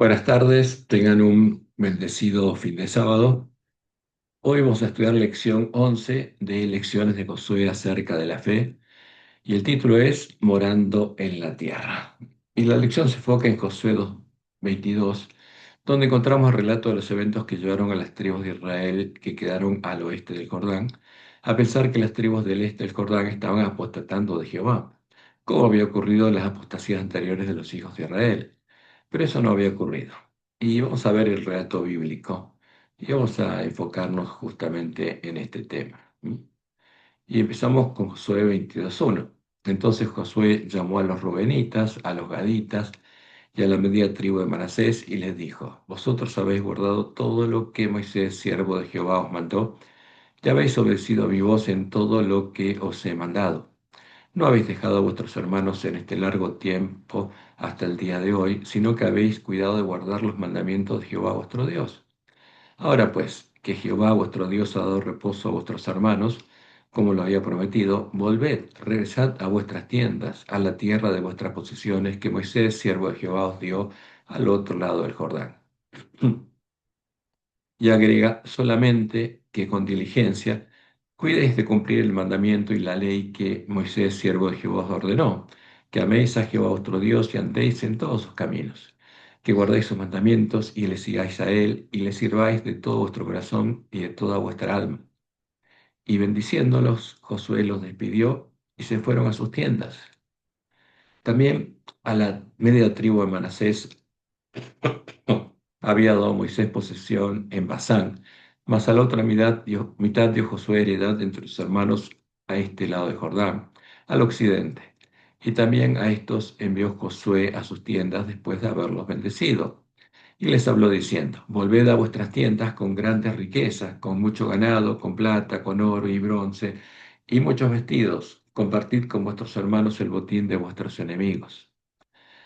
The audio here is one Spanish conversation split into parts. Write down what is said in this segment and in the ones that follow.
Buenas tardes, tengan un bendecido fin de sábado. Hoy vamos a estudiar lección 11 de Lecciones de Josué acerca de la fe y el título es Morando en la tierra. Y la lección se enfoca en Josué 2:22, donde encontramos el relato de los eventos que llevaron a las tribus de Israel que quedaron al oeste del Jordán, a pensar que las tribus del este del Jordán estaban apostatando de Jehová, como había ocurrido en las apostasías anteriores de los hijos de Israel. Pero eso no había ocurrido. Y vamos a ver el relato bíblico y vamos a enfocarnos justamente en este tema. Y empezamos con Josué 22:1. Entonces Josué llamó a los rubenitas, a los gaditas y a la media tribu de Manasés y les dijo: Vosotros habéis guardado todo lo que Moisés, siervo de Jehová, os mandó, y habéis obedecido a mi voz en todo lo que os he mandado. No habéis dejado a vuestros hermanos en este largo tiempo hasta el día de hoy, sino que habéis cuidado de guardar los mandamientos de Jehová vuestro Dios. Ahora pues, que Jehová vuestro Dios ha dado reposo a vuestros hermanos, como lo había prometido, volved, regresad a vuestras tiendas, a la tierra de vuestras posesiones, que Moisés, siervo de Jehová, os dio al otro lado del Jordán. Y agrega solamente que con diligencia cuidéis de cumplir el mandamiento y la ley que Moisés, siervo de Jehová, os ordenó, que améis a Jehová vuestro Dios y andéis en todos sus caminos, que guardéis sus mandamientos y le sigáis a él y le sirváis de todo vuestro corazón y de toda vuestra alma. Y bendiciéndolos, Josué los despidió y se fueron a sus tiendas. También a la media tribu de Manasés había dado Moisés posesión en Basán, mas a la otra mitad dio Josué heredad entre sus hermanos a este lado de Jordán, al occidente. Y también a estos envió Josué a sus tiendas después de haberlos bendecido. Y les habló diciendo: Volved a vuestras tiendas con grandes riquezas, con mucho ganado, con plata, con oro y bronce, y muchos vestidos. Compartid con vuestros hermanos el botín de vuestros enemigos.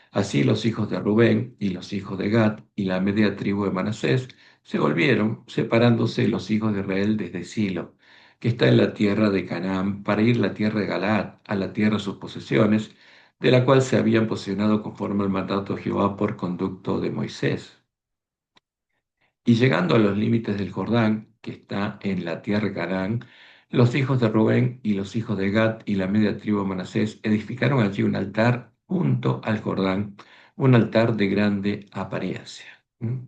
Así los hijos de Rubén y los hijos de Gad y la media tribu de Manasés se volvieron, separándose los hijos de Israel desde Silo, que está en la tierra de Canaán, para ir a la tierra de Galaad, a la tierra de sus posesiones, de la cual se habían posesionado conforme al mandato de Jehová por conducto de Moisés. Y llegando a los límites del Jordán, que está en la tierra de Canaán, los hijos de Rubén y los hijos de Gad y la media tribu de Manasés edificaron allí un altar junto al Jordán, un altar de grande apariencia. ¿Mm?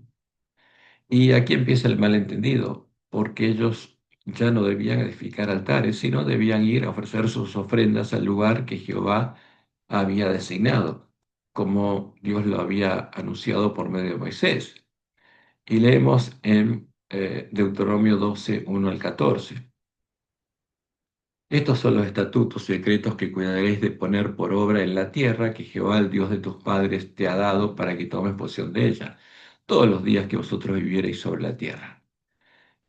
Y aquí empieza el malentendido, porque ellos ya no debían edificar altares, sino debían ir a ofrecer sus ofrendas al lugar que Jehová había designado, como Dios lo había anunciado por medio de Moisés. Y leemos en Deuteronomio 12:1 al 14. Estos son los estatutos y decretos que cuidaréis de poner por obra en la tierra que Jehová, el Dios de tus padres, te ha dado para que tomes posesión de ella, todos los días que vosotros viviereis sobre la tierra.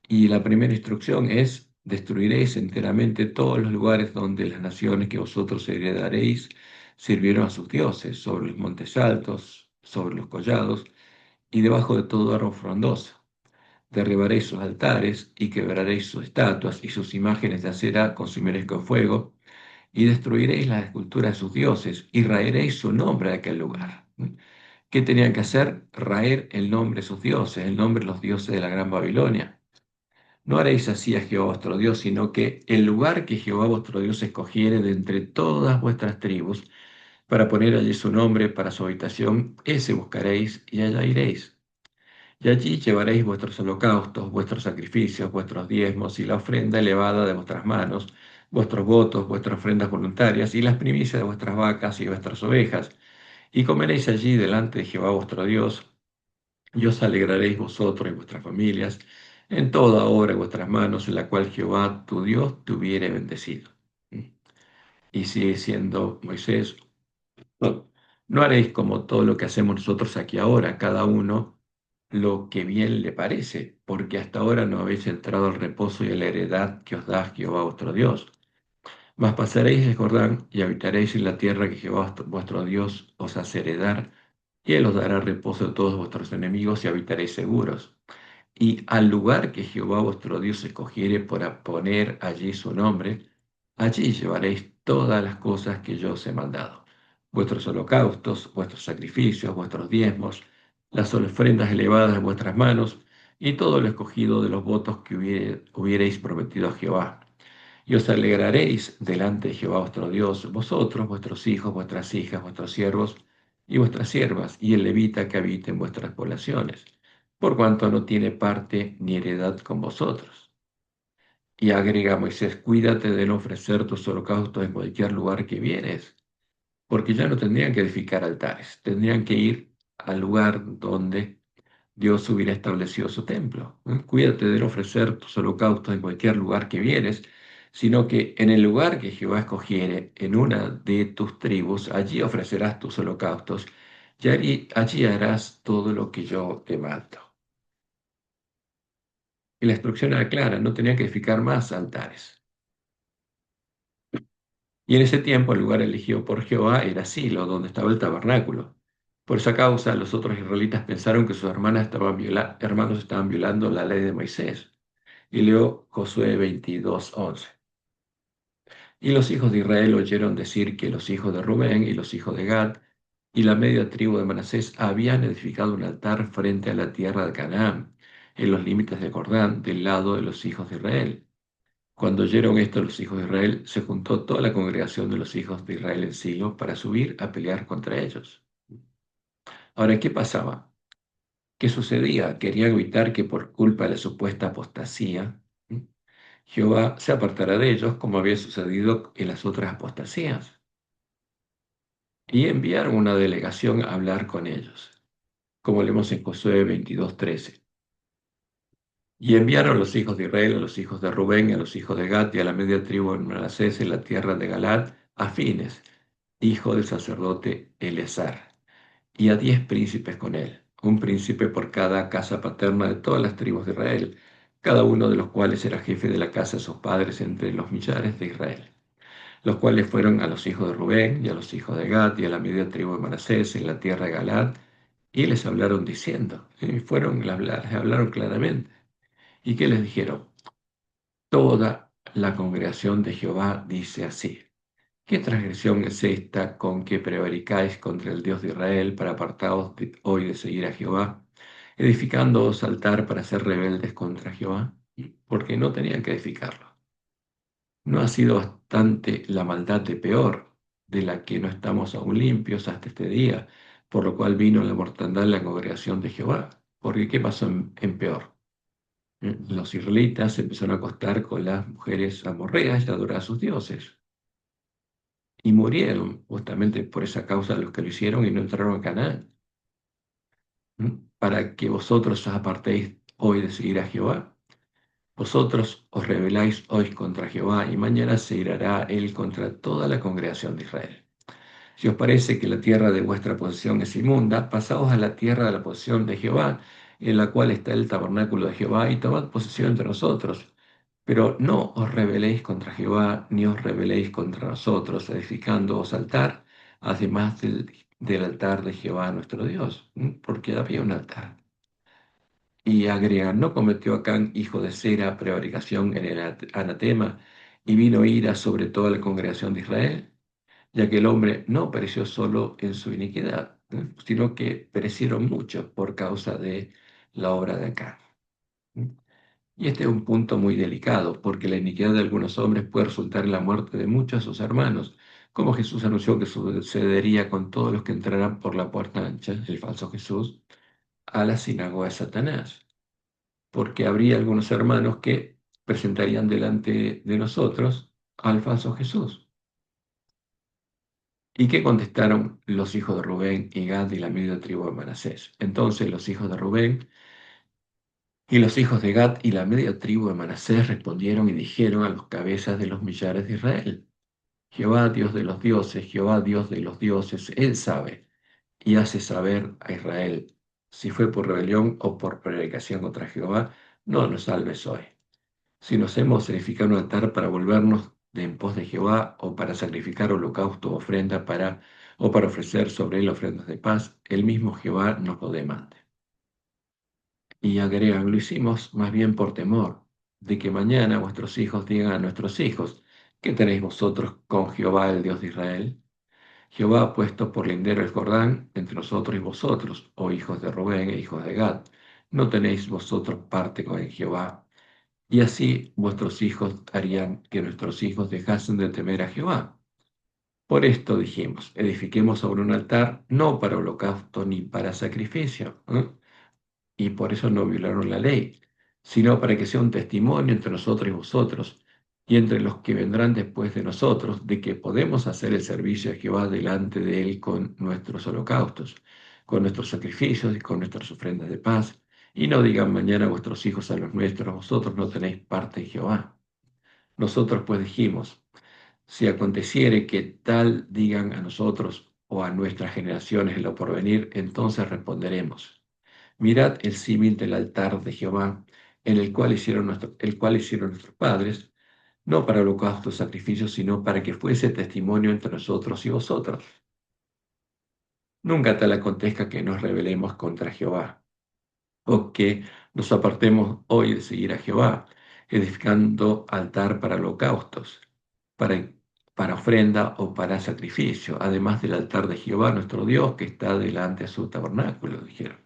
Y la primera instrucción es: destruiréis enteramente todos los lugares donde las naciones que vosotros heredaréis sirvieron a sus dioses, sobre los montes altos, sobre los collados y debajo de todo árbol frondoso. Derribaréis sus altares y quebraréis sus estatuas y sus imágenes de acera consumiréis con fuego y destruiréis las esculturas de sus dioses y raeréis su nombre de aquel lugar. ¿Qué tenían que hacer? Raer el nombre de sus dioses, el nombre de los dioses de la Gran Babilonia. No haréis así a Jehová vuestro Dios, sino que el lugar que Jehová vuestro Dios escogiere de entre todas vuestras tribus, para poner allí su nombre para su habitación, ese buscaréis y allá iréis. Y allí llevaréis vuestros holocaustos, vuestros sacrificios, vuestros diezmos y la ofrenda elevada de vuestras manos, vuestros votos, vuestras ofrendas voluntarias y las primicias de vuestras vacas y vuestras ovejas. Y comeréis allí delante de Jehová vuestro Dios, y os alegraréis vosotros y vuestras familias en toda obra de vuestras manos, en la cual Jehová tu Dios te hubiere bendecido. Y sigue siendo Moisés: no haréis como todo lo que hacemos nosotros aquí ahora, cada uno lo que bien le parece, porque hasta ahora no habéis entrado al reposo y a la heredad que os da Jehová vuestro Dios. Mas pasaréis el Jordán y habitaréis en la tierra que Jehová vuestro Dios os hace heredar, y él os dará reposo de todos vuestros enemigos y habitaréis seguros. Y al lugar que Jehová vuestro Dios escogiere para poner allí su nombre, allí llevaréis todas las cosas que yo os he mandado: vuestros holocaustos, vuestros sacrificios, vuestros diezmos, las ofrendas elevadas de vuestras manos y todo lo escogido de los votos que hubierais prometido a Jehová. Y os alegraréis delante de Jehová vuestro Dios, vosotros, vuestros hijos, vuestras hijas, vuestros siervos y vuestras siervas, y el levita que habita en vuestras poblaciones, por cuanto no tiene parte ni heredad con vosotros. Y agrega Moisés, cuídate de no ofrecer tus holocaustos en cualquier lugar que vienes, porque ya no tendrían que edificar altares, tendrían que ir al lugar donde Dios hubiera establecido su templo. Cuídate de no ofrecer tus holocaustos en cualquier lugar que vienes, sino que en el lugar que Jehová escogiere, en una de tus tribus, allí ofrecerás tus holocaustos, y allí harás todo lo que yo te mando. Y la instrucción era clara, no tenía que edificar más altares. Y en ese tiempo el lugar elegido por Jehová era Silo, donde estaba el tabernáculo. Por esa causa los otros israelitas pensaron que sus hermanos estaban violando la ley de Moisés. Y leo Josué 22:11. Y los hijos de Israel oyeron decir que los hijos de Rubén y los hijos de Gad y la media tribu de Manasés habían edificado un altar frente a la tierra de Canaán, en los límites de Jordán, del lado de los hijos de Israel. Cuando oyeron esto los hijos de Israel, se juntó toda la congregación de los hijos de Israel en Silo para subir a pelear contra ellos. Ahora, ¿qué pasaba? ¿Qué sucedía? Querían evitar que por culpa de la supuesta apostasía, Jehová se apartará de ellos, como había sucedido en las otras apostasías. Y enviaron una delegación a hablar con ellos, como leemos en Josué 22:13. Y enviaron los hijos de Israel, a los hijos de Rubén, a los hijos de Gad y a la media tribu de Manasés en la tierra de Galaad, a Fines, hijo del sacerdote Eleazar, y a 10 príncipes con él, un príncipe por cada casa paterna de todas las tribus de Israel, cada uno de los cuales era jefe de la casa de sus padres entre los millares de Israel, los cuales fueron a los hijos de Rubén y a los hijos de Gad y a la media tribu de Manasés en la tierra de Galaad, y les hablaron diciendo, les hablaron claramente. ¿Y qué les dijeron? Toda la congregación de Jehová dice así: ¿qué transgresión es esta con que prevaricáis contra el Dios de Israel para apartaros hoy de seguir a Jehová, edificándoos altar para ser rebeldes contra Jehová? Porque no tenían que edificarlo. ¿No ha sido bastante la maldad de peor, de la que no estamos aún limpios hasta este día, por lo cual vino la mortandad en la congregación de Jehová? Porque ¿qué pasó en peor? Los israelitas se empezaron a acostar con las mujeres amorreas y a adorar a sus dioses. Y murieron justamente por esa causa los que lo hicieron y no entraron a Canaán. Para que vosotros os apartéis hoy de seguir a Jehová. Vosotros os rebeláis hoy contra Jehová y mañana se irá él contra toda la congregación de Israel. Si os parece que la tierra de vuestra posesión es inmunda, pasaos a la tierra de la posesión de Jehová, en la cual está el tabernáculo de Jehová, y tomad posesión entre nosotros. Pero no os rebeléis contra Jehová, ni os rebeléis contra nosotros, edificándoos altar, además del altar de Jehová nuestro Dios, porque había un altar. Y agrega, ¿no cometió Acán, hijo de Sera, prevaricación en el anatema, y vino ira sobre toda la congregación de Israel? Ya que el hombre no pereció solo en su iniquidad, sino que perecieron muchos por causa de la obra de Acán. Y este es un punto muy delicado, porque la iniquidad de algunos hombres puede resultar en la muerte de muchos de sus hermanos, como Jesús anunció que sucedería con todos los que entrarán por la puerta ancha, el falso Jesús, a la sinagoga de Satanás, porque habría algunos hermanos que presentarían delante de nosotros al falso Jesús. ¿Y qué contestaron los hijos de Rubén y Gad y la media tribu de Manasés? Entonces los hijos de Rubén y los hijos de Gad y la media tribu de Manasés respondieron y dijeron a los cabezas de los millares de Israel: Jehová, Dios de los dioses, Jehová, Dios de los dioses, Él sabe y hace saber a Israel si fue por rebelión o por prevaricación contra Jehová. No nos salves hoy. Si nos hemos edificado un altar para volvernos de en pos de Jehová, o para sacrificar holocausto o ofrenda o para ofrecer sobre él ofrendas de paz, el mismo Jehová nos lo demande. Y agregan, lo hicimos más bien por temor de que mañana vuestros hijos digan a nuestros hijos: ¿qué tenéis vosotros con Jehová, el Dios de Israel? Jehová ha puesto por lindero el Jordán entre nosotros y vosotros, oh hijos de Rubén e hijos de Gad. No tenéis vosotros parte con Jehová. Y así vuestros hijos harían que nuestros hijos dejasen de temer a Jehová. Por esto dijimos, edifiquemos sobre un altar, no para holocausto ni para sacrificio, ¿eh? Y por eso no violaron la ley, sino para que sea un testimonio entre nosotros y vosotros, y entre los que vendrán después de nosotros, de que podemos hacer el servicio a Jehová delante de él con nuestros holocaustos, con nuestros sacrificios y con nuestras ofrendas de paz. Y no digan mañana vuestros hijos a los nuestros, vosotros no tenéis parte en Jehová. Nosotros pues dijimos, si aconteciere que tal digan a nosotros o a nuestras generaciones en lo porvenir, entonces responderemos. Mirad el símil del altar de Jehová, en el cual hicieron nuestros padres, no para holocaustos sacrificios, sino para que fuese testimonio entre nosotros y vosotros. Nunca tal acontezca que nos rebelemos contra Jehová, o que nos apartemos hoy de seguir a Jehová, edificando altar para holocaustos, para, para ofrenda o para sacrificio, además del altar de Jehová, nuestro Dios, que está delante de su tabernáculo, dijeron.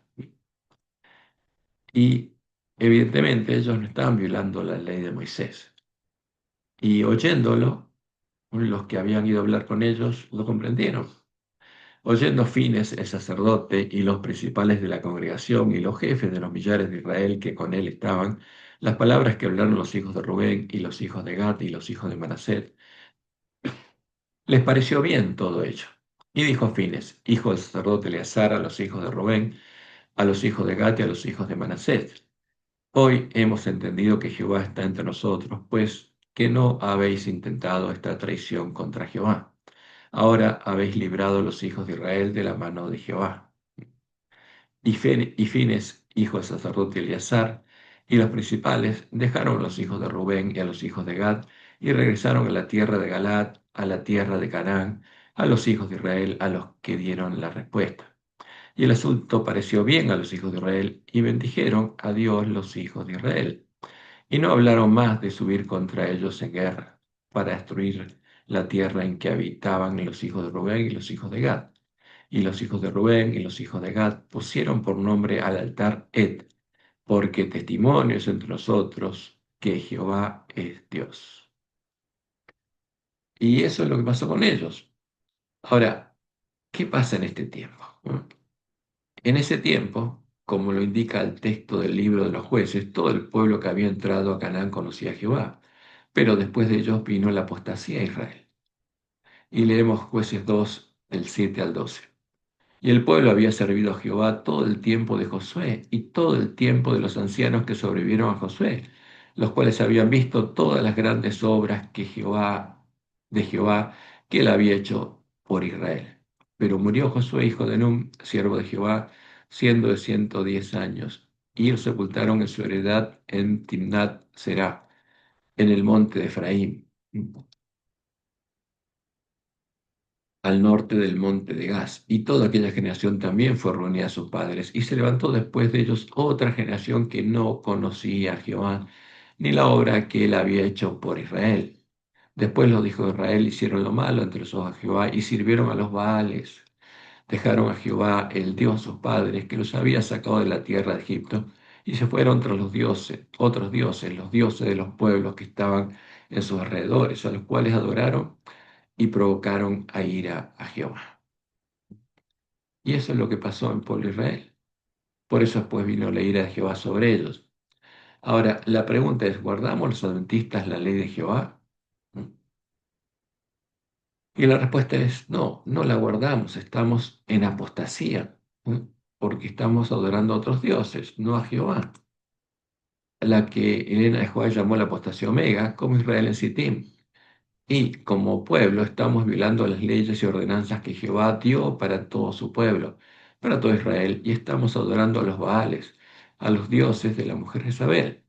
Y evidentemente ellos no estaban violando la ley de Moisés. Y oyéndolo, los que habían ido a hablar con ellos lo comprendieron. Oyendo Fines, el sacerdote, y los principales de la congregación, y los jefes de los millares de Israel que con él estaban, las palabras que hablaron los hijos de Rubén, y los hijos de Gad, y los hijos de Manasés, les pareció bien todo ello. Y dijo Fines, hijo del sacerdote Eleazar, a los hijos de Rubén, a los hijos de Gad y a los hijos de Manasés: Hoy hemos entendido que Jehová está entre nosotros, pues que no habéis intentado esta traición contra Jehová. Ahora habéis librado a los hijos de Israel de la mano de Jehová. Y Fines, hijo del sacerdote Eleazar, y los principales dejaron a los hijos de Rubén y a los hijos de Gad, y regresaron a la tierra de Galaad, a la tierra de Canaán, a los hijos de Israel, a los que dieron la respuesta. Y el asunto pareció bien a los hijos de Israel, y bendijeron a Dios los hijos de Israel. Y no hablaron más de subir contra ellos en guerra, para destruir la tierra en que habitaban los hijos de Rubén y los hijos de Gad. Y los hijos de Rubén y los hijos de Gad pusieron por nombre al altar Et, porque testimonio es entre nosotros que Jehová es Dios. Y eso es lo que pasó con ellos. Ahora, ¿qué pasa en este tiempo? ¿No? En ese tiempo, como lo indica el texto del libro de los jueces, todo el pueblo que había entrado a Canaán conocía a Jehová, pero después de ellos vino la apostasía a Israel. Y leemos Jueces 2, del 7 al 12. Y el pueblo había servido a Jehová todo el tiempo de Josué y todo el tiempo de los ancianos que sobrevivieron a Josué, los cuales habían visto todas las grandes obras de Jehová, que él había hecho por Israel. Pero murió Josué, hijo de Nun, siervo de Jehová, siendo de 110 años, y lo sepultaron en su heredad en Timnat Será, en el monte de Efraín, al norte del monte de Gaz, y toda aquella generación también fue reunida a sus padres, y se levantó después de ellos otra generación que no conocía a Jehová, ni la obra que él había hecho por Israel. Después los hijos de Israel hicieron lo malo entre los ojos de Jehová, y sirvieron a los Baales. Dejaron a Jehová, el Dios de sus padres, que los había sacado de la tierra de Egipto, y se fueron tras los dioses, otros dioses, los dioses de los pueblos que estaban en sus alrededores, a los cuales adoraron y provocaron a ira a Jehová. Y eso es lo que pasó en el pueblo de Israel. Por eso después vino la ira de Jehová sobre ellos. Ahora, la pregunta es, ¿guardamos los adventistas la ley de Jehová? Y la respuesta es, no, no la guardamos, estamos en apostasía, porque estamos adorando a otros dioses, no a Jehová, la que Elena de Jehová llamó la apostasía omega, como Israel en Sittim. Y como pueblo estamos violando las leyes y ordenanzas que Jehová dio para todo su pueblo, para todo Israel, y estamos adorando a los Baales, a los dioses de la mujer Jezabel.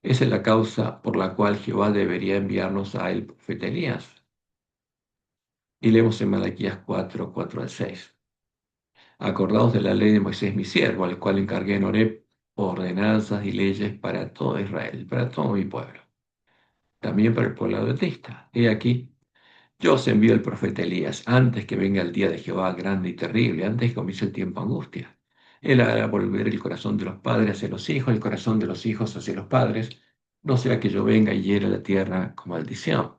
Esa es la causa por la cual Jehová debería enviarnos a el profeta Elías. Y leemos en Malaquías 4, 4 al 6. Acordaos de la ley de Moisés mi siervo, al cual encargué en Horeb ordenanzas y leyes para todo Israel, para todo mi pueblo, también para el pueblo adventista. He aquí, Yo os envío el profeta Elías antes que venga el día de Jehová grande y terrible, antes que comience el tiempo de angustia. Él hará volver el corazón de los padres hacia los hijos, el corazón de los hijos hacia los padres, no sea que yo venga y hiera la tierra con maldición.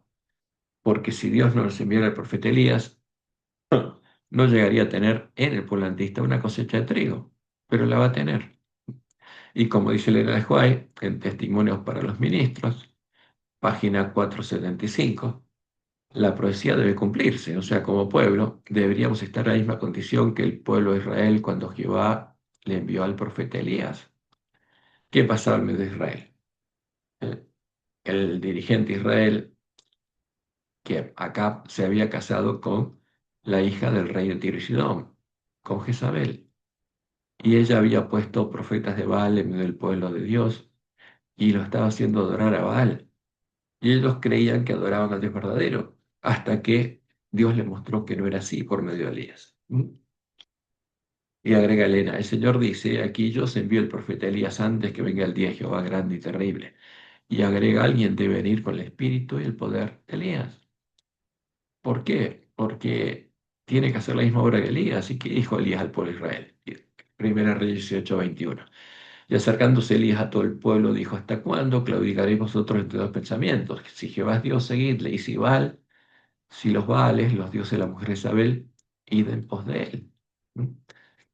Porque si Dios no nos enviara el profeta Elías, no llegaría a tener en el pueblo antista una cosecha de trigo, pero la va a tener. Y como dice Elena de White, en Testimonios para los Ministros, página 475, la profecía debe cumplirse, o sea, como pueblo deberíamos estar en la misma condición que el pueblo de Israel cuando Jehová le envió al profeta Elías. ¿Qué pasaba en medio de Israel? El, el dirigente de Israel, que acá se había casado con la hija del rey de Tiro y Sidón, con Jezabel, y ella había puesto profetas de Baal en medio del pueblo de Dios y lo estaba haciendo adorar a Baal. Y ellos creían que adoraban al Dios verdadero, hasta que Dios les mostró que no era así por medio de Elías. Y agrega Elena, el Señor dice, aquí yo os envío el profeta Elías antes que venga el día de Jehová grande y terrible. Y agrega, alguien debe venir con el espíritu y el poder de Elías. ¿Por qué? Porque tiene que hacer la misma obra que Elías. ¿Y qué dijo Elías al pueblo de Israel? Primera Reyes 18:21. Y acercándose Elías a todo el pueblo, dijo, ¿hasta cuándo claudicaréis vosotros entre dos pensamientos? Si Jehová es Dios, seguidle, y si Baal, si los Baales, los dioses de la mujer Jezabel, id en pos de él. ¿Mm?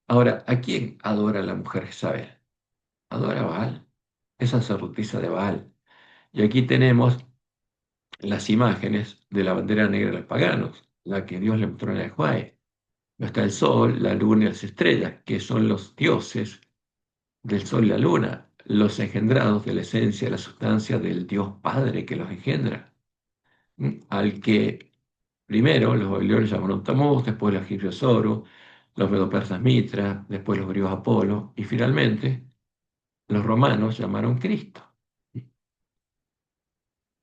Ahora, ¿a quién adora la mujer Jezabel? Adora a Baal, es sacerdotisa de Baal. Y aquí tenemos las imágenes de la bandera negra de los paganos, la que Dios le mostró en el Juárez. No está el sol, la luna y las estrellas, que son los dioses del sol y la luna, los engendrados de la esencia, de la sustancia del Dios Padre que los engendra. Al que primero los babilonios llamaron Tamuz, después los egipcios Oro, los medopersas Mitra, después los griegos Apolo, y finalmente los romanos llamaron Cristo.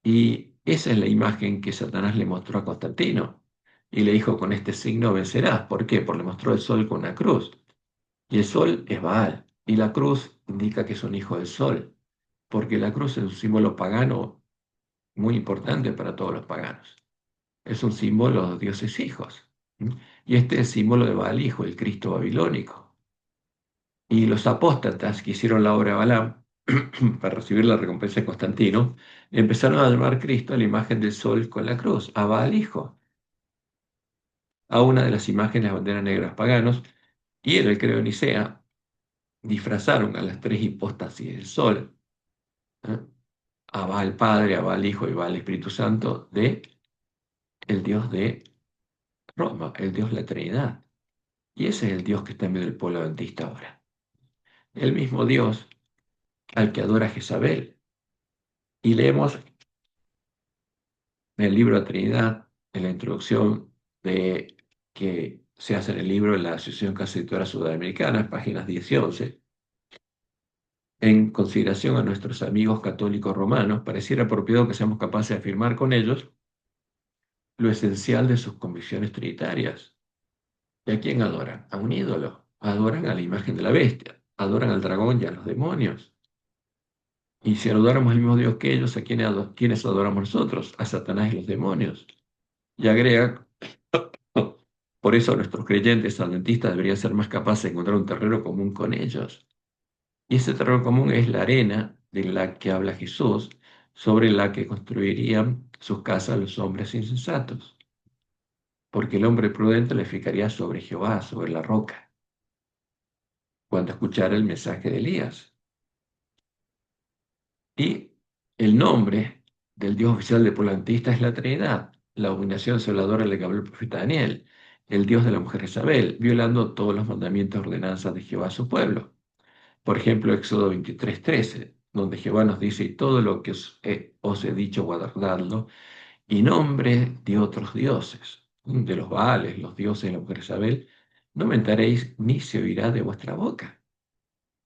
Y esa es la imagen que Satanás le mostró a Constantino. Y le dijo, con este signo vencerás. ¿Por qué? Porque le mostró el sol con una cruz. Y el sol es Baal. Y la cruz indica que es un hijo del sol. Porque la cruz es un símbolo pagano muy importante para todos los paganos. Es un símbolo de dioses hijos. ¿Mm? Y este es el símbolo de Baal hijo, el Cristo babilónico. Y los apóstatas que hicieron la obra de Balaam para recibir la recompensa de Constantino, empezaron a llamar Cristo a la imagen del sol con la cruz, a Baal hijo, a una de las imágenes de las banderas negras paganos, y en el credo de Nicea disfrazaron a las tres hipóstasis del sol, ¿eh? A Baal Padre, a Baal Hijo y Baal Espíritu Santo, de el Dios de Roma, el Dios de la Trinidad. Y ese es el Dios que está en medio del pueblo adventista ahora. El mismo Dios al que adora Jezabel. Y leemos en el libro de la Trinidad, en la introducción de, que se hace en el libro de la Asociación Casa Editora Sudamericana, páginas 10 y 11, en consideración a nuestros amigos católicos romanos, pareciera apropiado que seamos capaces de afirmar con ellos lo esencial de sus convicciones trinitarias. ¿Y a quién adoran? A un ídolo. Adoran a la imagen de la bestia, adoran al dragón y a los demonios. Y si adoramos al mismo Dios que ellos, ¿quiénes adoramos nosotros? A Satanás y los demonios. Y agrega, por eso nuestros creyentes adventistas deberían ser más capaces de encontrar un terreno común con ellos. Y ese terreno común es la arena de la que habla Jesús, sobre la que construirían sus casas los hombres insensatos. Porque el hombre prudente le fijaría sobre Jehová, sobre la roca, cuando escuchara el mensaje de Elías. Y el nombre del Dios oficial de Polantista es la Trinidad, la abominación celadora de la que habló el profeta Daniel, el Dios de la mujer Isabel, violando todos los mandamientos y ordenanzas de Jehová a su pueblo. Por ejemplo, Éxodo 23:13, donde Jehová nos dice, y todo lo que os he dicho, guardadlo, y nombre de otros dioses, de los Baales, los dioses de la mujer Isabel, no mentaréis ni se oirá de vuestra boca.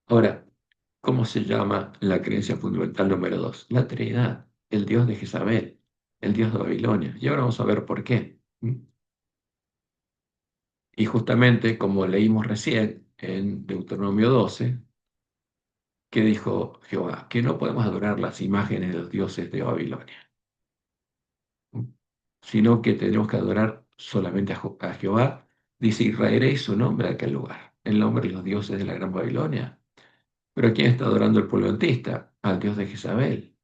Ahora, ¿cómo se llama la creencia fundamental número 2? La Trinidad, el Dios de Jezabel, el Dios de Babilonia. Y ahora vamos a ver por qué. Y justamente como leímos recién en Deuteronomio 12, que dijo Jehová, que no podemos adorar las imágenes de los dioses de Babilonia. sino que tenemos que adorar solamente a Jehová. Dice, y traeréis su nombre a aquel lugar, el nombre de los dioses de la Gran Babilonia. Pero ¿a quién está adorando el pueblo adventista? Al dios de Jezabel.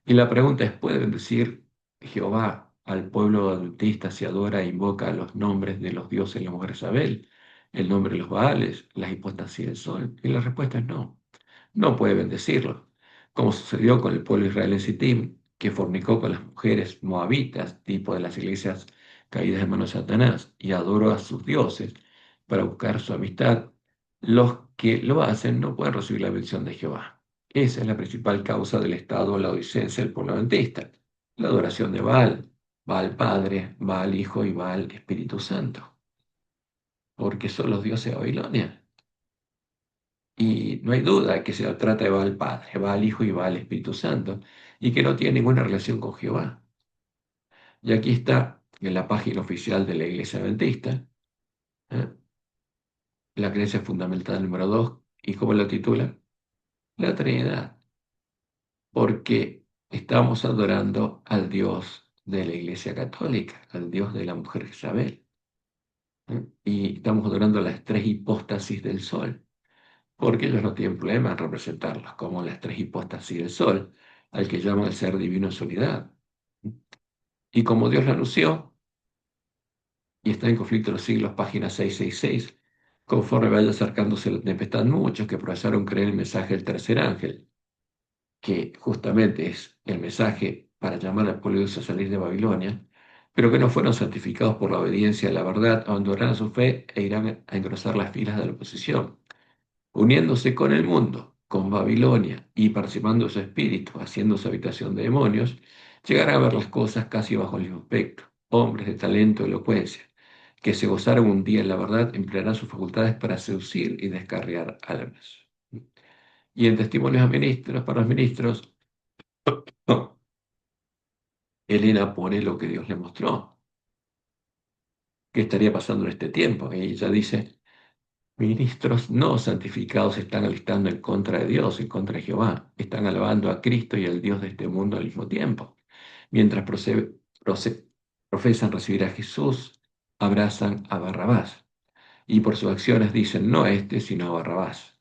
Y la pregunta es, ¿puede bendecir Jehová al pueblo adventista si adora e invoca los nombres de los dioses de la mujer Jezabel, el nombre de los Baales, las hipostasis del sol? Y la respuesta es no. No puede bendecirlo, como sucedió con el pueblo de Israel en Sittim, que fornicó con las mujeres moabitas, tipo de las iglesias caídas de manos de Satanás, y adoró a sus dioses para buscar su amistad. Los que lo hacen no pueden recibir la bendición de Jehová. Esa es la principal causa del estado laodicense del pueblo adventista, la adoración de Baal, Baal Padre, Baal Hijo y Baal Espíritu Santo, porque son los dioses de Babilonia. Y no hay duda que se trata de Baal Padre, Baal Hijo y Baal Espíritu Santo, y que no tiene ninguna relación con Jehová. Y aquí está en la página oficial de la Iglesia Adventista, ¿eh? La creencia fundamental número 2, ¿y cómo la titula? La Trinidad, porque estamos adorando al Dios de la Iglesia Católica, al Dios de la mujer Jezabel, ¿eh? Y estamos adorando las tres hipóstasis del sol, porque ellos no tienen problema en representarlos como las tres hipóstasis del sol, al que llaman el ser divino en su unidad. Y como Dios lo anunció, y está en Conflicto de los Siglos, página 666, conforme vaya acercándose la tempestad, muchos que profesaron creer el mensaje del tercer ángel, que justamente es el mensaje para llamar al pueblo de Dios a salir de Babilonia, pero que no fueron santificados por la obediencia a la verdad, abandonarán su fe e irán a engrosar las filas de la oposición, uniéndose con el mundo, con Babilonia y participando de su espíritu, haciendo su habitación de demonios, llegará a ver las cosas casi bajo el mismo aspecto. Hombres de talento y elocuencia, que se gozaron un día en la verdad, emplearán sus facultades para seducir y descarriar almas. Y en testimonios a ministros, para los ministros, no, Elena pone lo que Dios le mostró, que estaría pasando en este tiempo. Y ella dice, ministros no santificados están alistando en contra de Dios, en contra de Jehová. Están alabando a Cristo y al Dios de este mundo al mismo tiempo. Mientras profesan recibir a Jesús, abrazan a Barrabás. Y por sus acciones dicen no a este, sino a Barrabás.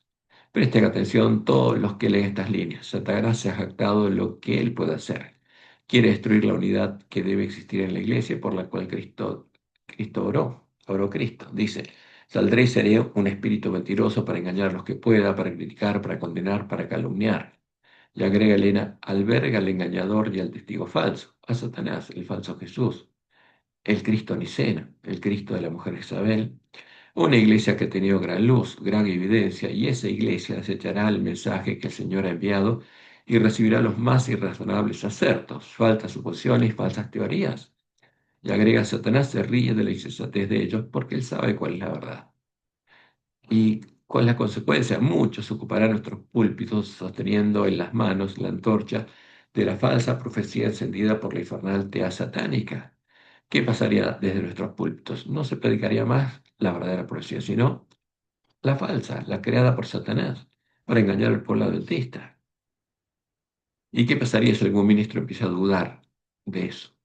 Presten atención todos los que leen estas líneas. Satanás se ha jactado de lo que él puede hacer. Quiere destruir la unidad que debe existir en la iglesia por la cual Cristo oró Cristo. Dice, saldré y seré un espíritu mentiroso para engañar a los que pueda, para criticar, para condenar, para calumniar. Y agrega Elena, alberga al engañador y al testigo falso, a Satanás, el falso Jesús, el Cristo Niceno, el Cristo de la mujer Isabel, una iglesia que ha tenido gran luz, gran evidencia, y esa iglesia desechará el mensaje que el Señor ha enviado y recibirá los más irrazonables acertos, falsas suposiciones y falsas teorías. Y agrega, Satanás se ríe de la insensatez de ellos porque él sabe cuál es la verdad. ¿Y cuál es la consecuencia? Muchos ocuparán nuestros púlpitos sosteniendo en las manos la antorcha de la falsa profecía encendida por la infernal tea satánica. ¿Qué pasaría desde nuestros púlpitos? No se predicaría más la verdadera profecía, sino la falsa, la creada por Satanás, para engañar al pueblo adventista. ¿Y qué pasaría si algún ministro empieza a dudar de eso?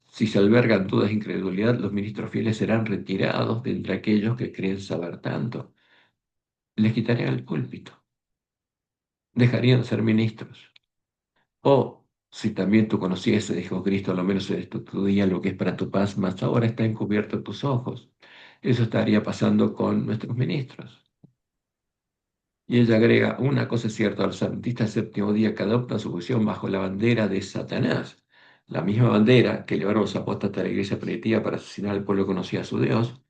Si se albergan dudas e incredulidad, los ministros fieles serán retirados de entre aquellos que creen saber tanto. Les quitarían el púlpito, dejarían de ser ministros. O si también tú conocieses, dijo Cristo, a lo menos en tu día, lo que es para tu paz, mas ahora está encubierto tus ojos. Eso estaría pasando con nuestros ministros. Y ella agrega, una cosa es cierta, los adventistas del séptimo día que adoptan su posición bajo la bandera de Satanás, la misma bandera que llevaron los apóstatas de la iglesia primitiva para asesinar al pueblo que conocía a su Dios,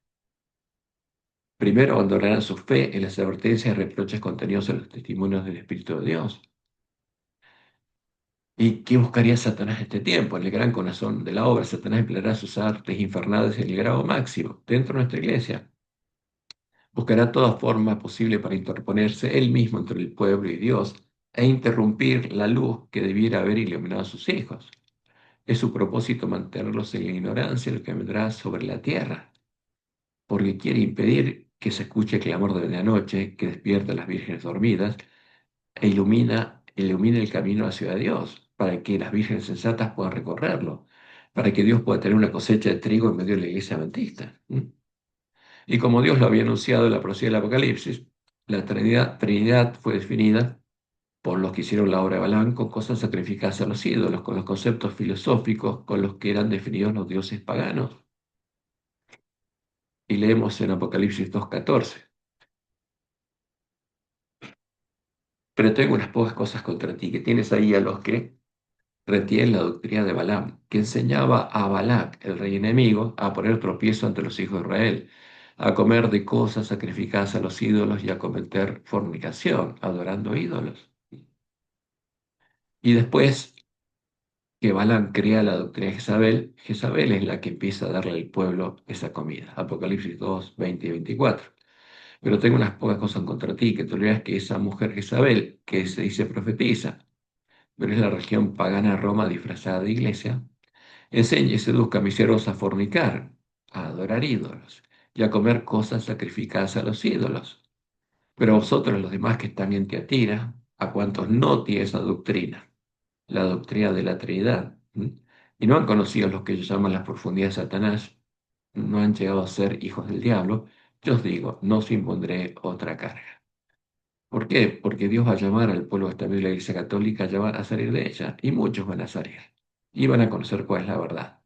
primero abandonarán su fe en las advertencias y reproches contenidos en los testimonios del Espíritu de Dios. ¿Y qué buscaría Satanás en este tiempo? En el gran corazón de la obra, Satanás empleará sus artes infernales en el grado máximo dentro de nuestra iglesia. Buscará toda forma posible para interponerse él mismo entre el pueblo y Dios e interrumpir la luz que debiera haber iluminado a sus hijos. Es su propósito mantenerlos en la ignorancia de lo que vendrá sobre la tierra, porque quiere impedir que se escuche el clamor de medianoche que despierta a las vírgenes dormidas e ilumina el camino hacia Dios, para que las vírgenes sensatas puedan recorrerlo. para que Dios pueda tener una cosecha de trigo en medio de la iglesia adventista. Y como Dios lo había anunciado en la profecía del Apocalipsis, la Trinidad fue definida por los que hicieron la obra de Balaam con cosas sacrificadas a los ídolos, con los conceptos filosóficos con los que eran definidos los dioses paganos. Y leemos en Apocalipsis 2:14. Pero tengo unas pocas cosas contra ti, que tienes ahí a los que retienen la doctrina de Balaam, que enseñaba a Balac, el rey enemigo, a poner tropiezo ante los hijos de Israel, a comer de cosas sacrificadas a los ídolos y a cometer fornicación, adorando ídolos. Y después que Balaam crea la doctrina de Jezabel, Jezabel es la que empieza a darle al pueblo esa comida. Apocalipsis 2, 20 y 24. Pero tengo unas pocas cosas contra ti, que toleras que esa mujer Jezabel, que se dice profetiza, pero es la región pagana Roma disfrazada de iglesia, enseña y seduzca a mis siervos a fornicar, a adorar ídolos y a comer cosas sacrificadas a los ídolos. Pero vosotros, los demás que están en Tiatira, a cuantos no tienen esa doctrina, la doctrina de la Trinidad, y no han conocido los que ellos llaman las profundidades de Satanás, no han llegado a ser hijos del diablo, yo os digo, no os impondré otra carga. ¿Por qué? Porque Dios va a llamar al pueblo de la Iglesia Católica a salir de ella, y muchos van a salir, y van a conocer cuál es la verdad.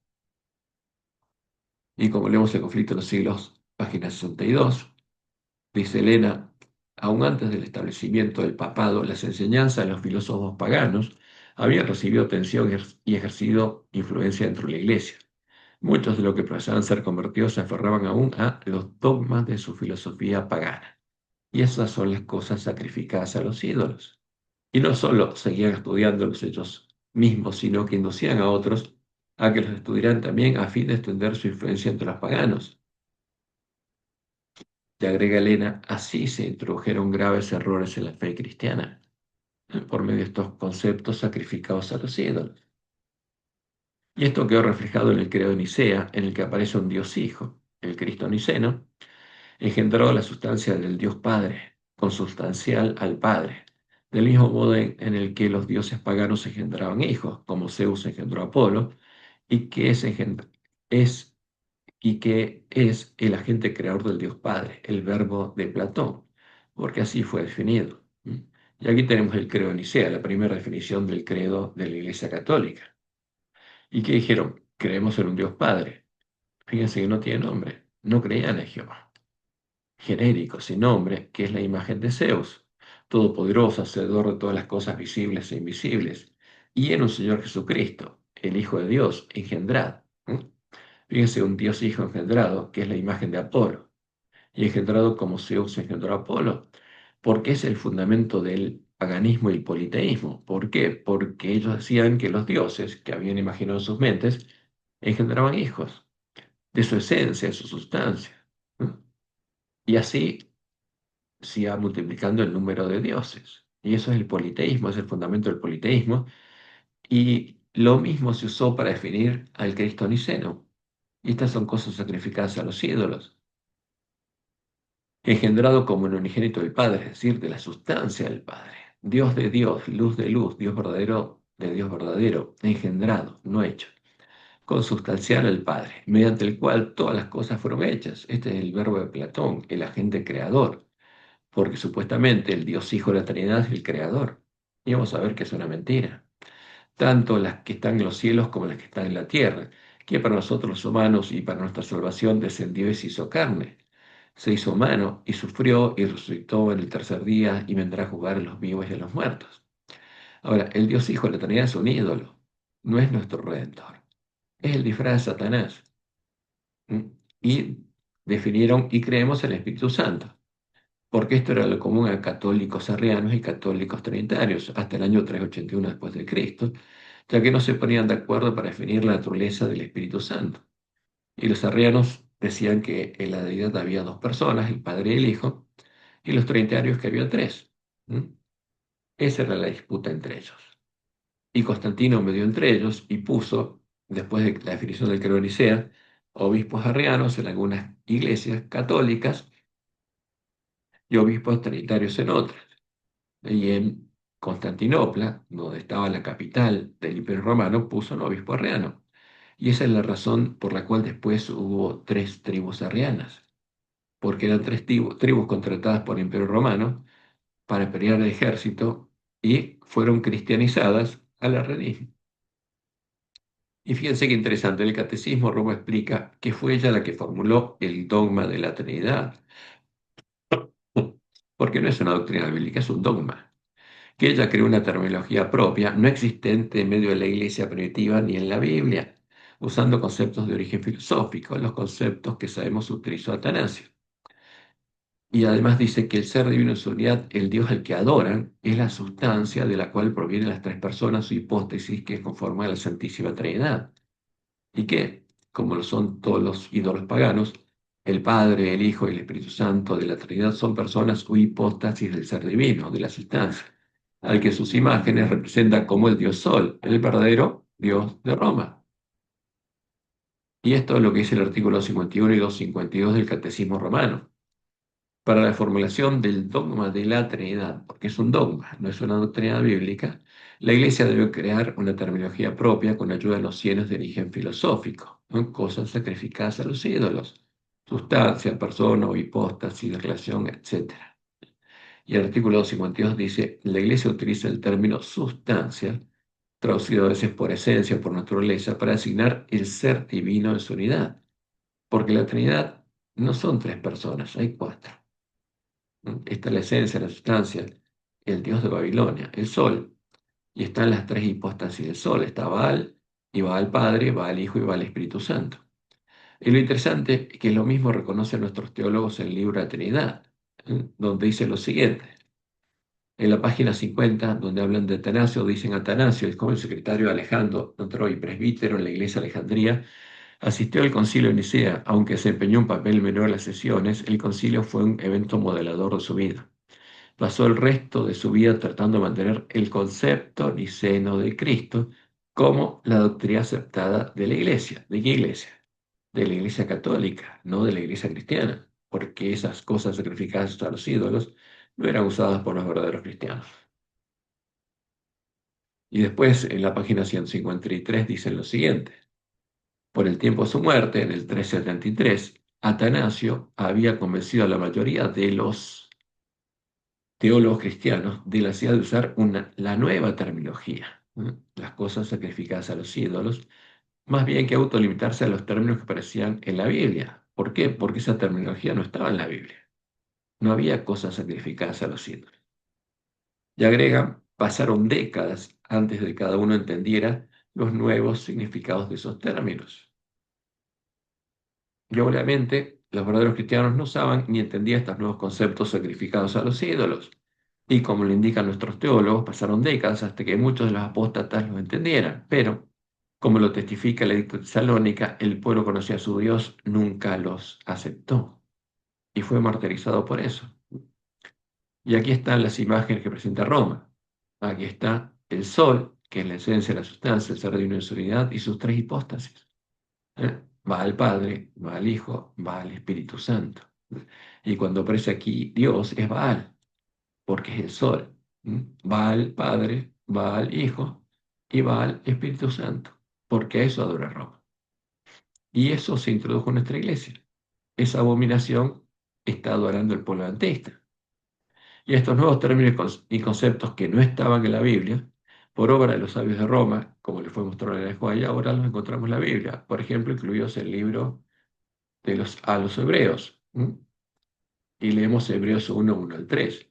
Y como leemos el conflicto de los siglos, página 62, dice Elena, aún antes del establecimiento del papado, las enseñanzas de los filósofos paganos habían recibido atención y ejercido influencia dentro de la Iglesia. Muchos de los que profesaban ser convertidos se aferraban aún a los dogmas de su filosofía pagana. Y esas son las cosas sacrificadas a los ídolos. Y no solo seguían estudiando los hechos mismos, sino que inducían a otros a que los estudiaran también a fin de extender su influencia entre los paganos. Y agrega Elena, así se introdujeron graves errores en la fe cristiana, por medio de estos conceptos sacrificados a los ídolos. Y esto quedó reflejado en el credo de Nicea, en el que aparece un Dios Hijo, el Cristo niceno, engendró la sustancia del Dios Padre, consustancial al Padre, del mismo modo en el que los dioses paganos engendraban hijos, como Zeus engendró a Apolo, y que es, y que es el agente creador del Dios Padre, el verbo de Platón, porque así fue definido. Y aquí tenemos el credo de Nicea, la primera definición del credo de la Iglesia Católica. ¿Y qué dijeron? Creemos en un Dios Padre. Fíjense que no tiene nombre, no creían en Jehová. Genérico, sin nombre, que es la imagen de Zeus, todopoderoso, hacedor de todas las cosas visibles e invisibles, y en un Señor Jesucristo, el Hijo de Dios, engendrado. Fíjense, un Dios Hijo engendrado, que es la imagen de Apolo, y engendrado como Zeus engendró a Apolo, porque es el fundamento del paganismo y el politeísmo. ¿Por qué? Porque ellos decían que los dioses, que habían imaginado en sus mentes, engendraban hijos, de su esencia, de su sustancia. Y así se iba multiplicando el número de dioses. Y eso es el politeísmo, es el fundamento del politeísmo. Y lo mismo se usó para definir al Cristo niceno. Y estas son cosas sacrificadas a los ídolos. Engendrado como el unigénito del Padre, es decir, de la sustancia del Padre. Dios de Dios, luz de luz, Dios verdadero de Dios verdadero, engendrado, no hecho. Consustancial al Padre, mediante el cual todas las cosas fueron hechas. Este es el verbo de Platón, el agente creador, porque supuestamente el Dios Hijo de la Trinidad es el creador. Y vamos a ver que es una mentira. Tanto las que están en los cielos como las que están en la tierra, que para nosotros los humanos y para nuestra salvación descendió y se hizo carne. Se hizo humano y sufrió y resucitó en el tercer día y vendrá a jugar a los vivos y a los muertos. Ahora, el Dios Hijo de la Trinidad es un ídolo, no es nuestro Redentor. Es el disfraz de Satanás. ¿Mm? Y definieron y creemos en el Espíritu Santo, porque esto era lo común a católicos arrianos y católicos trinitarios hasta el año 381 después de Cristo, ya que no se ponían de acuerdo para definir la naturaleza del Espíritu Santo. Y los arrianos decían que en la deidad había dos personas, el Padre y el Hijo, y los trinitarios que había tres. ¿Mm? Esa era la disputa entre ellos. Y Constantino medió entre ellos y puso, después de la definición del credo de Nicea, obispos arrianos en algunas iglesias católicas y obispos trinitarios en otras. Y en Constantinopla, donde estaba la capital del Imperio Romano, puso un obispo arriano. Y esa es la razón por la cual después hubo tres tribus arrianas, porque eran tres tribus contratadas por el Imperio Romano para pelear el ejército y fueron cristianizadas al arrianismo. Y fíjense qué interesante, en el Catecismo Roma explica que fue ella la que formuló el dogma de la Trinidad, porque no es una doctrina bíblica, es un dogma, que ella creó una terminología propia, no existente en medio de la iglesia primitiva ni en la Biblia, usando conceptos de origen filosófico, los conceptos que sabemos utilizó Atanasio. Y además dice que el ser divino en su unidad, el Dios al que adoran, es la sustancia de la cual provienen las tres personas, su hipótesis que conforma la Santísima Trinidad. Y que, como lo son todos los ídolos paganos, el Padre, el Hijo y el Espíritu Santo de la Trinidad son personas o hipóstasis del ser divino, de la sustancia, al que sus imágenes representan como el Dios Sol, el verdadero Dios de Roma. Y esto es lo que dice el artículo 51 y 252 del Catecismo Romano. Para la formulación del dogma de la Trinidad, porque es un dogma, no es una doctrina bíblica, la Iglesia debe crear una terminología propia con ayuda de nociones de origen filosófico, ¿no? Cosas sacrificadas a los ídolos, sustancia, persona o hipóstasis de relación, etc. Y el artículo 252 dice, la Iglesia utiliza el término sustancia, traducido a veces por esencia o por naturaleza, para asignar el ser divino en su unidad, porque la Trinidad no son tres personas, hay cuatro. Está la esencia, la sustancia, el dios de Babilonia, el sol. Y están las tres hipóstasis del sol. Está Baal, y Baal Padre, Baal Hijo y Baal Espíritu Santo. Y lo interesante es que lo mismo reconocen nuestros teólogos en el libro de la Trinidad, donde dice lo siguiente. En la página 50, donde hablan de Atanasio, dicen Atanasio, el joven secretario de Alejandro, otro y presbítero en la iglesia de Alejandría, asistió al concilio de Nicea, aunque desempeñó un papel menor en las sesiones, el concilio fue un evento modelador de su vida. Pasó el resto de su vida tratando de mantener el concepto niceno de Cristo como la doctrina aceptada de la iglesia. ¿De qué iglesia? De la iglesia católica, no de la iglesia cristiana, porque esas cosas sacrificadas a los ídolos no eran usadas por los verdaderos cristianos. Y después, en la página 153, dicen lo siguiente. Por el tiempo de su muerte, en el 373, Atanasio había convencido a la mayoría de los teólogos cristianos de la necesidad de usar la nueva terminología, ¿no? Las cosas sacrificadas a los ídolos, más bien que autolimitarse a los términos que aparecían en la Biblia. ¿Por qué? Porque esa terminología no estaba en la Biblia. No había cosas sacrificadas a los ídolos. Y agregan, pasaron décadas antes de que cada uno entendiera los nuevos significados de esos términos. Y obviamente los verdaderos cristianos no usaban ni entendían estos nuevos conceptos sacrificados a los ídolos. Y como lo indican nuestros teólogos, pasaron décadas hasta que muchos de los apóstatas los entendieran. Pero, como lo testifica la Edicto de Tesalónica, el pueblo conocía a su Dios, nunca los aceptó y fue martirizado por eso. Y aquí están las imágenes que presenta Roma. Aquí está el sol, que es la esencia de la sustancia, el ser divino en su unidad, y sus tres hipóstasis. Va al Padre, va al Hijo, va al Espíritu Santo. Y cuando aparece aquí Dios es Baal, porque es el sol. Va al Padre, va al Hijo y va al Espíritu Santo, porque a eso adora Roma. Y eso se introdujo en nuestra iglesia. Esa abominación está adorando el pueblo anteísta. Y estos nuevos términos y conceptos que no estaban en la Biblia, por obra de los sabios de Roma, como les fue mostrado en la escuela, ahora los encontramos en la Biblia. Por ejemplo, incluidos en el libro a los hebreos. Y leemos Hebreos 1, 1 al 3.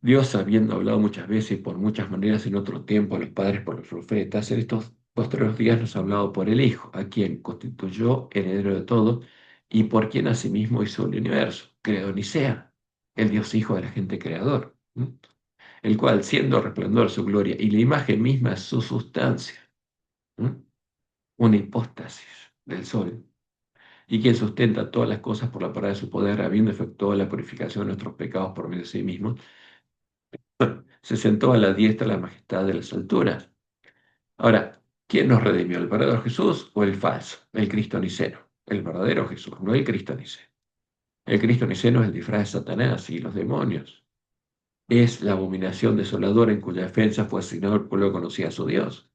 Dios, habiendo hablado muchas veces y por muchas maneras en otro tiempo a los padres por los profetas, en estos posteriores días nos ha hablado por el Hijo, a quien constituyó heredero de todo y por quien asimismo hizo el universo, creó Nicea, el Dios Hijo de la gente creador, el cual, siendo resplandor de su gloria y la imagen misma de su sustancia, una hipóstasis del sol, y quien sustenta todas las cosas por la palabra de su poder, habiendo efectuado la purificación de nuestros pecados por medio de sí mismo, se sentó a la diestra de la majestad de las alturas. Ahora, ¿quién nos redimió? ¿El verdadero Jesús o el falso? El Cristo niceno. El verdadero Jesús, no el Cristo niceno. El Cristo niceno es el disfraz de Satanás y los demonios. Es la abominación desoladora en cuya defensa fue asignado el pueblo que conocía a su Dios.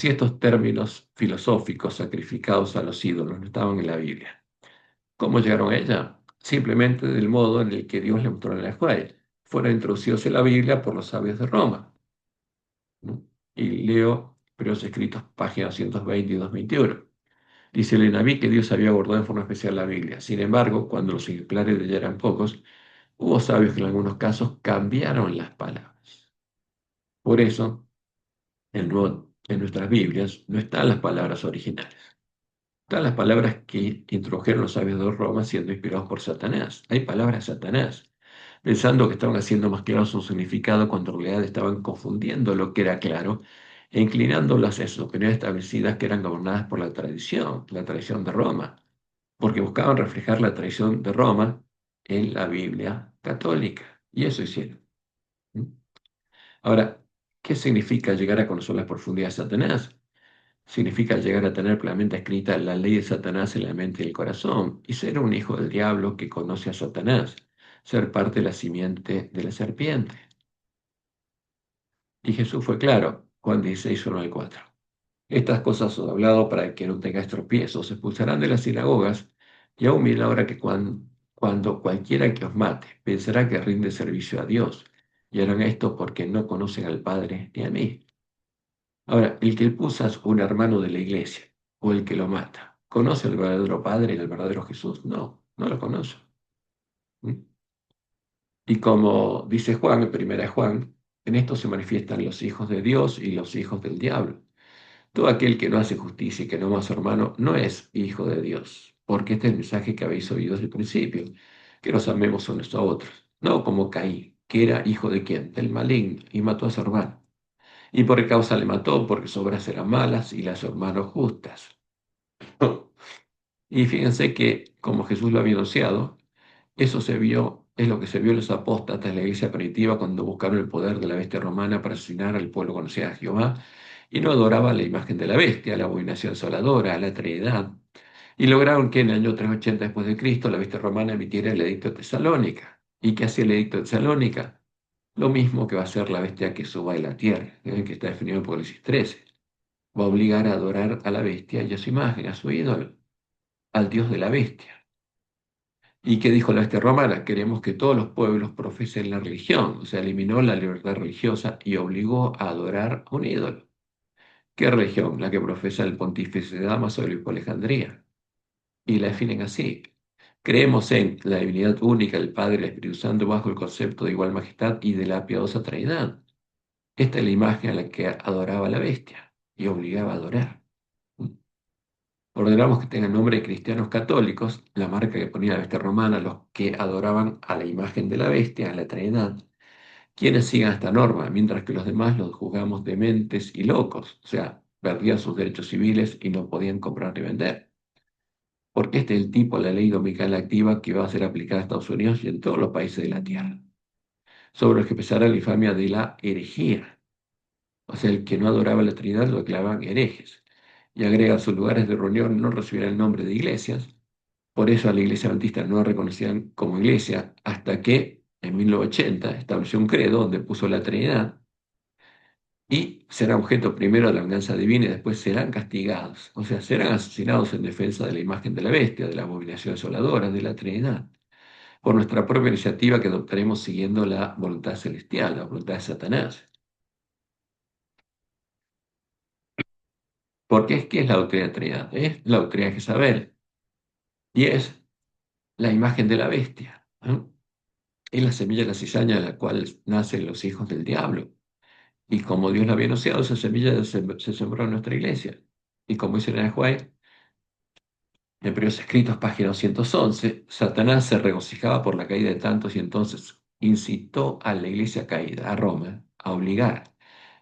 si estos términos filosóficos sacrificados a los ídolos no estaban en la Biblia? ¿Cómo llegaron a ella? Simplemente del modo en el que Dios le mostró en la escuela. Fueron introducidos en la Biblia por los sabios de Roma, ¿no? Y leo Primeros Escritos, páginas 220 y 221. Dice el Enaví que Dios había guardado en forma especial la Biblia. Sin embargo, cuando los ejemplares de ella eran pocos, hubo sabios que en algunos casos cambiaron las palabras. Por eso, en nuestras Biblias no están las palabras originales. Están las palabras que introdujeron los sabios de Roma siendo inspirados por Satanás. Hay palabras de Satanás, pensando que estaban haciendo más claro su significado cuando en realidad estaban confundiendo lo que era claro e inclinándolas a sus opiniones establecidas que eran gobernadas por la tradición de Roma, porque buscaban reflejar la tradición de Roma en la Biblia católica. Y eso hicieron. ¿Mm? Ahora, ¿qué significa llegar a conocer las profundidades de Satanás? Significa llegar a tener plenamente escrita la ley de Satanás en la mente y el corazón, y ser un hijo del diablo que conoce a Satanás, ser parte de la simiente de la serpiente. Y Jesús fue claro, Juan 16, 1 al 4. Estas cosas os he hablado para que no tengáis tropiezos, os expulsarán de las sinagogas, y aún bien ahora que cuando cualquiera que os mate pensará que rinde servicio a Dios, y harán esto porque no conocen al Padre ni a mí. Ahora, el que puso es un hermano de la iglesia, o el que lo mata, ¿conoce al verdadero Padre y al verdadero Jesús? No, no lo conoce. ¿Mm? Y como dice Juan, en primera Juan, en esto se manifiestan los hijos de Dios y los hijos del diablo. Todo aquel que no hace justicia y que no ama a su hermano no es hijo de Dios, porque este es el mensaje que habéis oído desde el principio, que nos amemos unos a otros, no como Caín, que era hijo de quién, del maligno, y mató a su hermano. ¿Y por qué causa le mató? Porque sus obras eran malas y las de su hermano justas. Y fíjense que, como Jesús lo había anunciado, eso se vio, es lo que se vio en los apóstatas de la iglesia primitiva cuando buscaron el poder de la bestia romana para asesinar al pueblo que conocía a Jehová y no adoraban la imagen de la bestia, la abominación asoladora, la Trinidad. Y lograron que en el año 380 después de Cristo la bestia romana emitiera el edicto de Tesalónica. ¿Y qué hacía el edicto de Tesalónica? Lo mismo que va a hacer la bestia que suba de la tierra, que está definido en Apocalipsis 13. Va a obligar a adorar a la bestia y a su imagen, a su ídolo, al dios de la bestia. ¿Y qué dijo la bestia romana? Queremos que todos los pueblos profesen la religión. O sea, eliminó la libertad religiosa y obligó a adorar a un ídolo. ¿Qué religión? La que profesa el pontífice de Damaso, el obispo de Alejandría. Y la definen así. Creemos en la divinidad única del Padre y el Espíritu Santo bajo el concepto de igual majestad y de la piadosa Trinidad. Esta es la imagen a la que adoraba la bestia y obligaba a adorar. Ordenamos que tengan nombre de cristianos católicos, la marca que ponía la bestia romana, los que adoraban a la imagen de la bestia, a la Trinidad, quienes sigan esta norma, mientras que los demás los juzgamos dementes y locos, o sea, perdían sus derechos civiles y no podían comprar ni vender. Porque este es el tipo de la ley dominical activa que va a ser aplicada a Estados Unidos y en todos los países de la Tierra, sobre los que pesará la infamia de la herejía. O sea, el que no adoraba la Trinidad lo declaraban herejes. Y agrega, sus lugares de reunión no recibirán el nombre de iglesias. Por eso a la iglesia adventista no la reconocían como iglesia hasta que en 1980 estableció un credo donde puso la Trinidad y será objeto primero de la venganza divina y después serán castigados. O sea, serán asesinados en defensa de la imagen de la bestia, de la abominación desoladora, de la Trinidad, por nuestra propia iniciativa que adoptaremos siguiendo la voluntad celestial, la voluntad de Satanás. Porque es que es la doctrina de la Trinidad, es la doctrina de Jezabel y es la imagen de la bestia, ¿no? Es la semilla de la cizaña de la cual nacen los hijos del diablo. Y como Dios la había anunciado, esa semilla se sembró en nuestra iglesia. Y como dice en Juan, en Primeros Escritos, página 211, Satanás se regocijaba por la caída de tantos y entonces incitó a la iglesia caída, a Roma, a obligar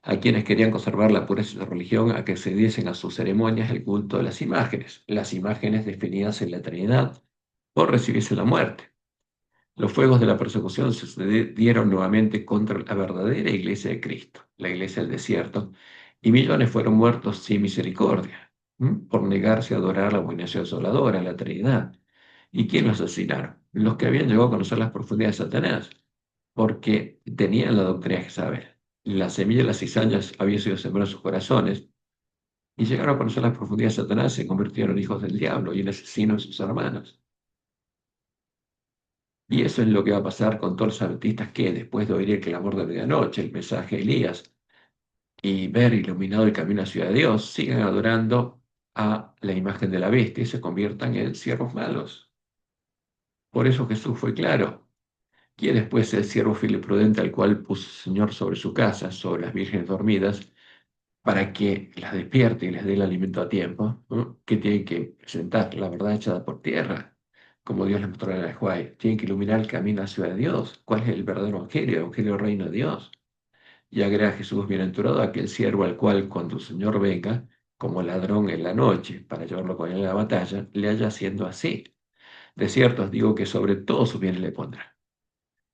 a quienes querían conservar la pureza de la religión a que cediesen a sus ceremonias el culto de las imágenes definidas en la Trinidad, o recibiesen la muerte. Los fuegos de la persecución se dieron nuevamente contra la verdadera iglesia de Cristo, la iglesia del desierto, y millones fueron muertos sin misericordia, por negarse a adorar la abominación desoladora, la Trinidad. ¿Y quién los asesinaron? Los que habían llegado a conocer las profundidades de Satanás, porque tenían la doctrina de Jezabel. La semilla de las cizañas había sido sembrada en sus corazones, y llegaron a conocer las profundidades de Satanás, se convirtieron en hijos del diablo y en asesinos de sus hermanos. Y eso es lo que va a pasar con todos los adventistas que, después de oír el clamor de medianoche, el mensaje de Elías, y ver iluminado el camino hacia Dios, sigan adorando a la imagen de la bestia y se conviertan en siervos malos. Por eso Jesús fue claro. ¿Quién es pues el siervo fiel y prudente al cual puso el Señor sobre su casa, sobre las vírgenes dormidas, para que las despierte y les dé el alimento a tiempo? ¿No? Que tienen que presentar la verdad echada por tierra, como Dios les mostró en el Juárez. Tienen que iluminar el camino hacia Dios. ¿Cuál es el verdadero evangelio? El evangelio del reino de Dios. Y agrega Jesús, bienaventurado aquel siervo al cual, cuando el Señor venga, como ladrón en la noche, para llevarlo con él a la batalla, le haya haciendo así. De cierto os digo que sobre todos sus bienes le pondrá.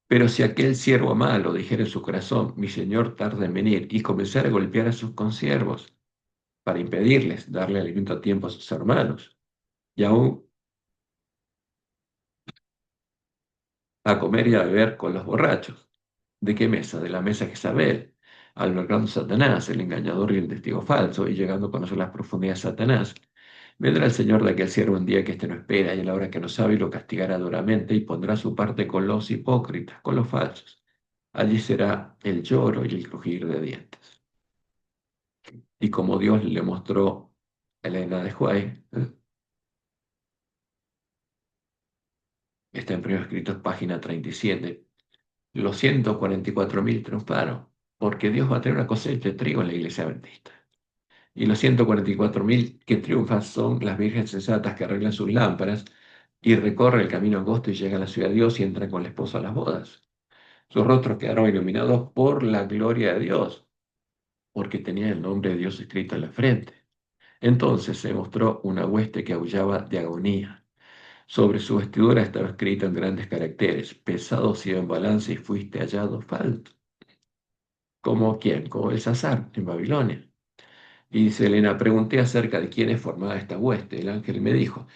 Pero si aquel siervo malo dijera en su corazón, mi señor tarda en venir, y comenzara a golpear a sus consiervos para impedirles darle alimento a tiempo a sus hermanos, y aún a comer y a beber con los borrachos, ¿de qué mesa? De la mesa de Jezabel, albergando a Satanás, el engañador y el testigo falso, y llegando a conocer las profundidades de Satanás. Vendrá el Señor de aquel siervo un día que éste no espera y a la hora que no sabe y lo castigará duramente y pondrá su parte con los hipócritas, con los falsos. Allí será el lloro y el crujir de dientes. Y como Dios le mostró a Elena de Huay, está en Primeros Escritos, página 37, los 144.000 triunfaron, porque Dios va a tener una cosecha de trigo en la iglesia adventista. Y los 144.000 que triunfan son las vírgenes sensatas que arreglan sus lámparas y recorren el camino angosto y llegan a la ciudad de Dios y entran con la esposa a las bodas. Sus rostros quedaron iluminados por la gloria de Dios, porque tenían el nombre de Dios escrito en la frente. Entonces se mostró una hueste que aullaba de agonía. Sobre su vestidura estaba escrito en grandes caracteres: pesado sido en balance y fuiste hallado falto. ¿Como quién? Como Belsasar en Babilonia. Y dice Elena, pregunté acerca de quién es formada esta hueste. El ángel me dijo,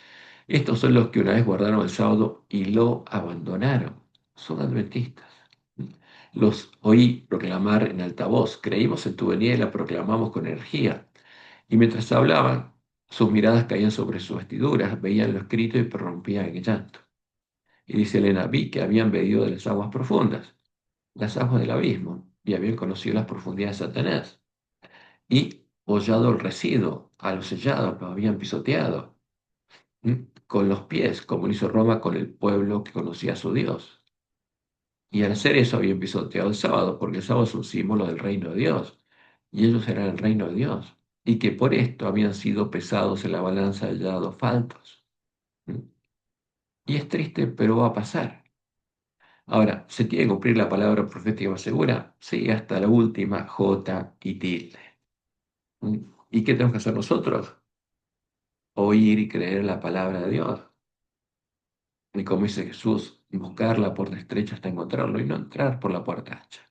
estos son los que una vez guardaron el sábado y lo abandonaron. Son adventistas. Los oí proclamar en alta voz, creímos en tu venida y la proclamamos con energía. Y mientras hablaban, sus miradas caían sobre sus vestiduras, veían lo escrito y prorrumpían en llanto. Y dice Elena, vi que habían bebido de las aguas profundas, las aguas del abismo, y habían conocido las profundidades de Satanás. Y hollado el residuo, a los sellados lo habían pisoteado, con los pies, como lo hizo Roma con el pueblo que conocía a su Dios. Y al hacer eso habían pisoteado el sábado, porque el sábado es un símbolo del reino de Dios, y ellos eran el reino de Dios, y que por esto habían sido pesados en la balanza y hallados faltos. ¿Mm? Y es triste, pero va a pasar. Ahora, ¿se tiene que cumplir la palabra profética más segura? Sí, hasta la última J y tilde. ¿Mm? ¿Y qué tenemos que hacer nosotros? Oír y creer la palabra de Dios. Y como dice Jesús, buscar la puerta estrecha hasta encontrarlo y no entrar por la puerta ancha.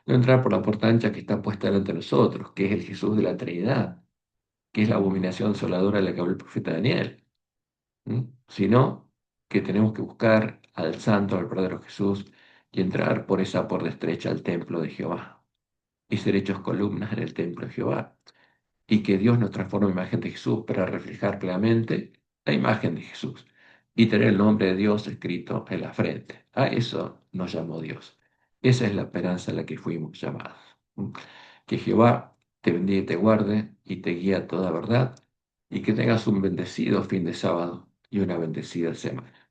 No entrar por la puerta ancha que está puesta delante de nosotros, que es el Jesús de la Trinidad, que es la abominación desoladora de la que habló el profeta Daniel. Sino que tenemos que buscar al Santo, al verdadero Jesús, y entrar por esa puerta estrecha al templo de Jehová y ser hechos columnas en el templo de Jehová. Y que Dios nos transforme en imagen de Jesús para reflejar claramente la imagen de Jesús y tener el nombre de Dios escrito en la frente. A eso nos llamó Dios. Esa es la esperanza a la que fuimos llamados. Que Jehová te bendiga y te guarde y te guíe a toda verdad y que tengas un bendecido fin de sábado y una bendecida semana.